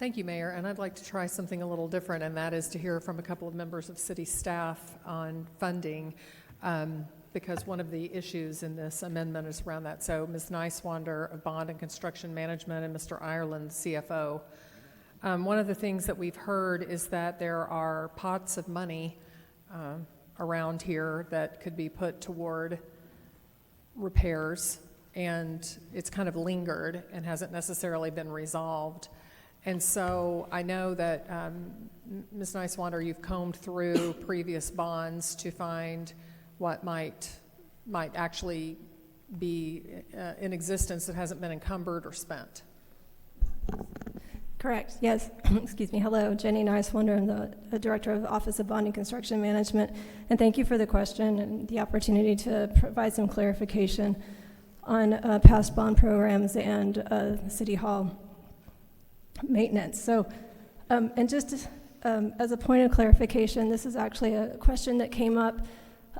Thank you, Mayor, and I'd like to try something a little different, and that is to hear from a couple of members of city staff on funding, because one of the issues in this amendment is around that. So Ms. Nicewander of Bond and Construction Management and Mr. Ireland, CFO. One of the things that we've heard is that there are pots of money around here that could be put toward repairs, and it's kind of lingered and hasn't necessarily been resolved. And so I know that, Ms. Nicewander, you've combed through previous bonds to find what might actually be in existence that hasn't been encumbered or spent. Correct, yes. Excuse me. Hello, Jenny Nicewander. I'm the Director of the Office of Bond and Construction Management. And thank you for the question and the opportunity to provide some clarification on past bond programs and City Hall maintenance. So, and just as a point of clarification, this is actually a question that came up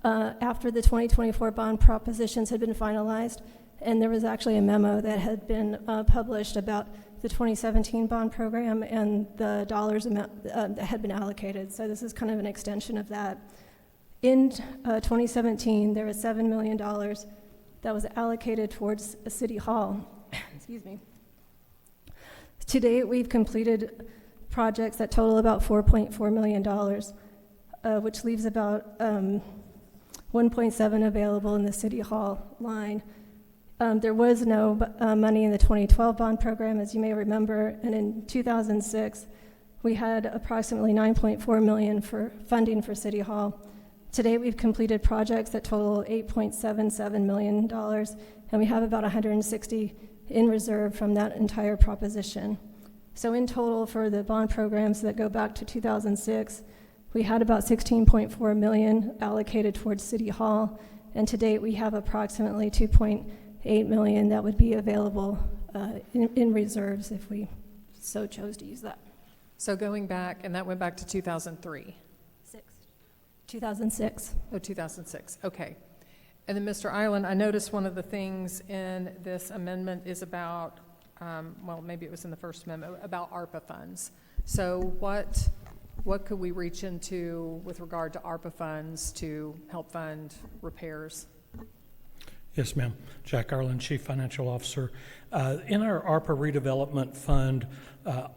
after the 2024 bond propositions had been finalized, and there was actually a memo that had been published about the 2017 bond program and the dollars amount that had been allocated. So this is kind of an extension of that. In 2017, there was $7 million that was allocated towards City Hall. Excuse me. To date, we've completed projects that total about $4.4 million, which leaves about 1.7 available in the City Hall line. There was no money in the 2012 bond program, as you may remember, and in 2006, we had approximately $9.4 million for funding for City Hall. Today, we've completed projects that total $8.77 million, and we have about 160 in reserve from that entire proposition. So in total, for the bond programs that go back to 2006, we had about $16.4 million allocated towards City Hall, and to date, we have approximately $2.8 million that would be available in reserves if we so chose to use that. So going back, and that went back to 2003? 2006. Oh, 2006, okay. And then, Mr. Ireland, I noticed one of the things in this amendment is about, well, maybe it was in the first amendment, about ARPA funds. So what could we reach into with regard to ARPA funds to help fund repairs? Yes, ma'am. Jack Ireland, Chief Financial Officer. In our ARPA redevelopment fund,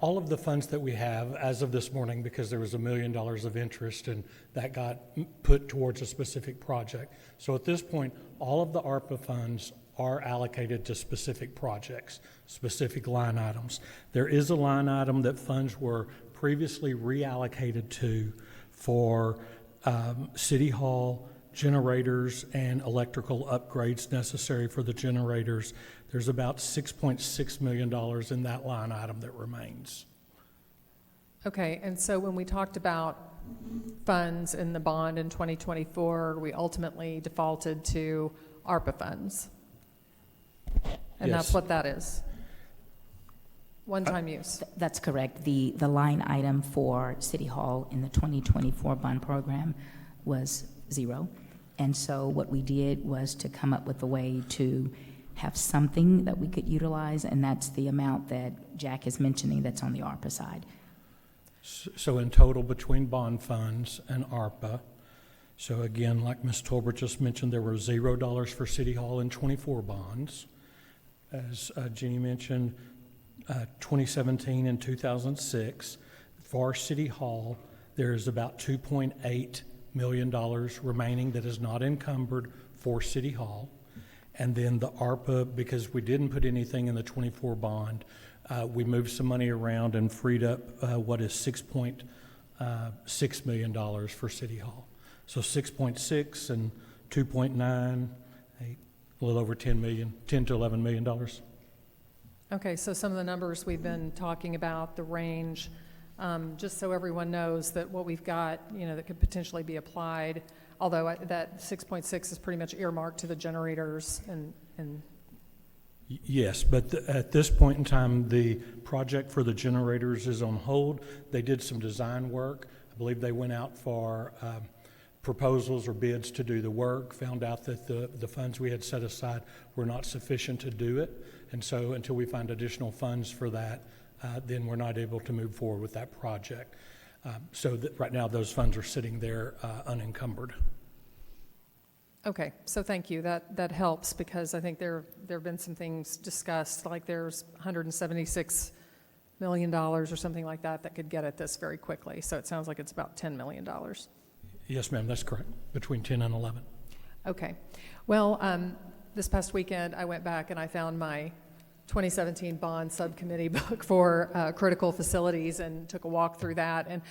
all of the funds that we have as of this morning, because there was $1 million of interest and that got put towards a specific project. So at this point, all of the ARPA funds are allocated to specific projects, specific line items. There is a line item that funds were previously reallocated to for City Hall generators and electrical upgrades necessary for the generators. There's about $6.6 million in that line item that remains. Okay, and so when we talked about funds in the bond in 2024, we ultimately defaulted to ARPA funds. And Yes. that's what that is. One-time use. That's correct. The line item for City Hall in the 2024 bond program was zero. And so what we did was to come up with a way to have something that we could utilize, and that's the amount that Jack is mentioning that's on the ARPA side. So in total, between bond funds and ARPA, so again, like Ms. Tolbert just mentioned, there were $0 for City Hall in 24 bonds. As Jenny mentioned, 2017 and 2006, for City Hall, there is about $2.8 million remaining that is not encumbered for City Hall. And then the ARPA, because we didn't put anything in the 24 bond, we moved some money around and freed up what is $6.6 million for City Hall. So 6.6 and 2.9, a little over 10 to $11 million. Okay, so some of the numbers we've been talking about, the range, just so everyone knows that what we've got, that could potentially be applied, although that 6.6 is pretty much earmarked to the generators and Yes, but at this point in time, the project for the generators is on hold. They did some design work. I believe they went out for proposals or bids to do the work, found out that the funds we had set aside were not sufficient to do it. And so until we find additional funds for that, then we're not able to move forward with that project. So that right now, those funds are sitting there unencumbered. Okay, so thank you. That helps, because I think there have been some things discussed, like there's $176 million or something like that could get at this very quickly. So it sounds like it's about $10 million. Yes, ma'am, that's correct, between 10 and 11. Okay. Well, this past weekend, I went back and I found my 2017 bond subcommittee book for critical facilities and took a walk through that. And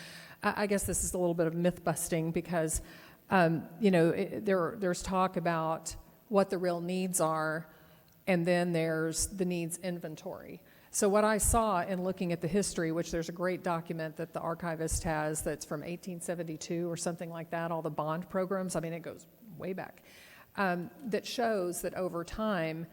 I guess this is a little bit of myth busting, because there's talk about what the real needs are, and then there's the needs inventory. So what I saw in looking at the history, which there's a great document that the archivist has that's from 1872 or something like that, all the bond programs, I mean, it goes way back, that shows that over time,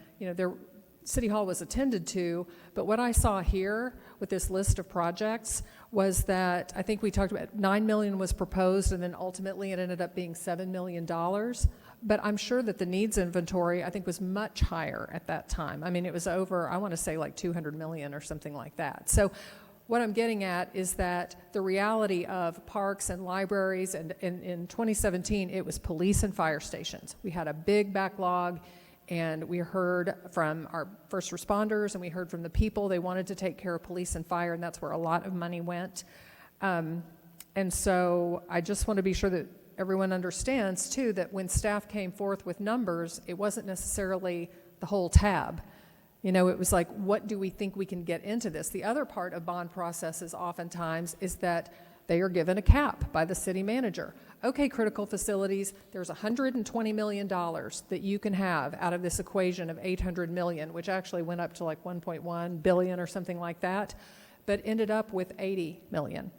City Hall was attended to, but what I saw here with this list of projects was that I think we talked about $9 million was proposed, and then ultimately it ended up being $7 million. But I'm sure that the needs inventory, I think, was much higher at that time. I mean, it was over, I want to say like 200 million or something like that. So what I'm getting at is that the reality of parks and libraries, and in 2017, it was police and fire stations. We had a big backlog. And we heard from our first responders, and we heard from the people. They wanted to take care of police and fire, and that's where a lot of money went. And so I just want to be sure that everyone understands, too, that when staff came forth with numbers, it wasn't necessarily the whole tab. It was like, what do we think we can get into this? The other part of bond processes oftentimes is that they are given a cap by the city manager. Okay, critical facilities, there's $120 million that you can have out of this equation of $800 million, which actually went up to like 1.1 billion or something like that, but ended up with 80 million.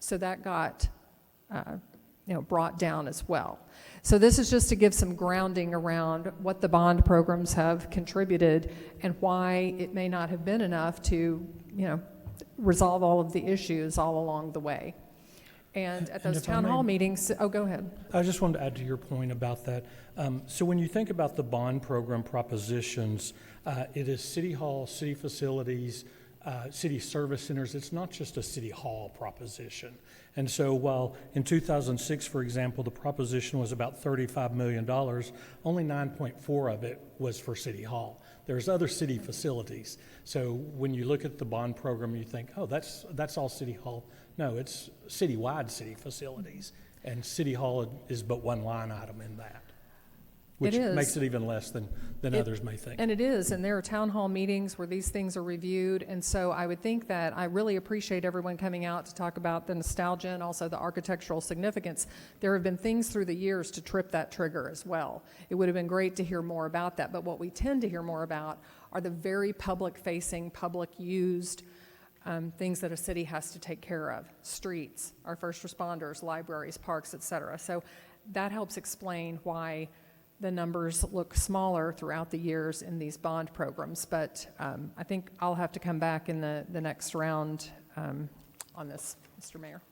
So that got brought down as well. So this is just to give some grounding around what the bond programs have contributed and why it may not have been enough to resolve all of the issues all along the way. And at those town hall meetings, go ahead. I just wanted to add to your point about that. So when you think about the bond program propositions, it is City Hall, city facilities, city service centers. It's not just a City Hall proposition. And so while in 2006, for example, the proposition was about $35 million, only 9.4 of it was for City Hall. There's other city facilities. So when you look at the bond program, you think, oh, that's all City Hall. No, it's citywide city facilities, and City Hall is but one line item in that, which makes it even less than others may think. And it is, and there are town hall meetings where these things are reviewed, and so I would think that I really appreciate everyone coming out to talk about the nostalgia and also the architectural significance. There have been things through the years to trip that trigger as well. It would have been great to hear more about that, but what we tend to hear more about are the very public-facing, public-used things that a city has to take care of: streets, our first responders, libraries, parks, et cetera. So that helps explain why the numbers look smaller throughout the years in these bond programs. But I think I'll have to come back in the next round on this, Mr. Mayor.